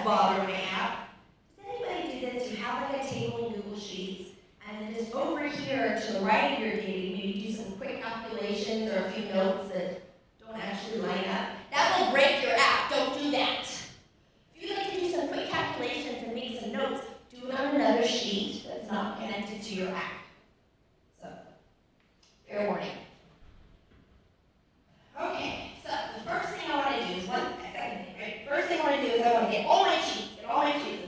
bother my app. Does anybody do this? You have like a table in Google Sheets, and then just over here to the right of your data, maybe do some quick calculations or a few notes that don't actually line up. That will break your app. Don't do that. If you'd like to do some quick calculations and make some notes, do it on another sheet that's not connected to your app. So, fair warning. Okay, so the first thing I want to do is First thing I want to do is I want to get all my sheets in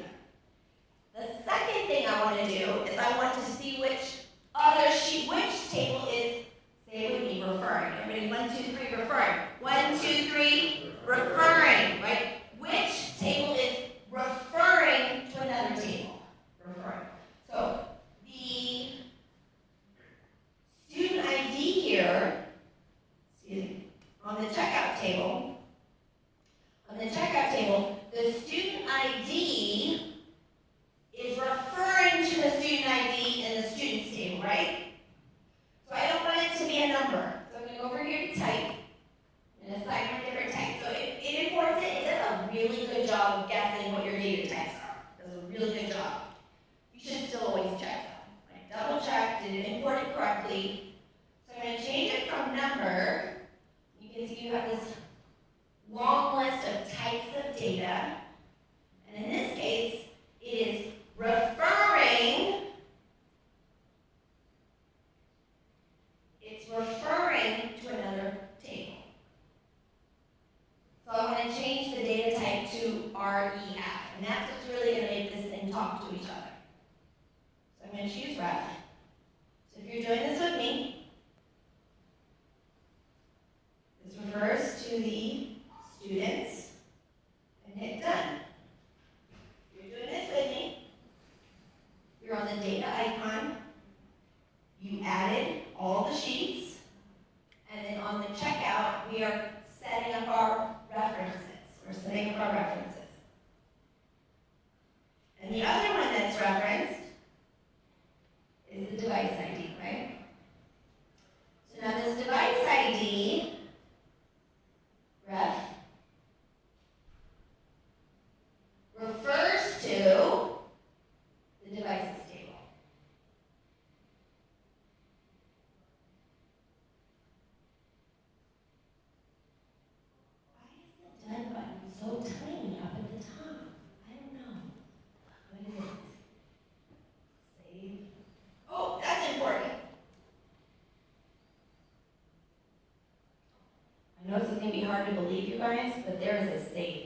there. The second thing I want to do is I want to see which other sheet, which table is, say with me, referring. Everybody, 1, 2, 3, referring. 1, 2, 3, referring, right? Which table is referring to another table? Referring. So the student ID here, on the checkout table, the student ID is referring to the student ID in the students table, right? So I don't want it to be a number. So I'm going to go over here to type and assign my different types. So it imports it. It does a really good job of guessing what your data types are. It does a really good job. You should still always check them. Right? Double check, did it import it correctly? So I'm going to change it from number. You can see you have this long list of types of data. And in this case, it is referring. It's referring to another table. So I'm going to change the data type to REF. And that's what's really going to make this thing talk to each other. So I'm going to choose ref. So if you're doing this with me, this refers to the students, and hit done. If you're doing this with me, you're on the data icon, you added all the sheets, and then on the checkout, we are setting up our references. We're setting up our references. And the other one that's referenced is the device ID, right? So now this device ID, ref, refers to the devices table. Why is the done button so tiny up at the top? I don't know. What is it? Save. Oh, that's important. I know it's going to be hard to believe, you guys, but there is a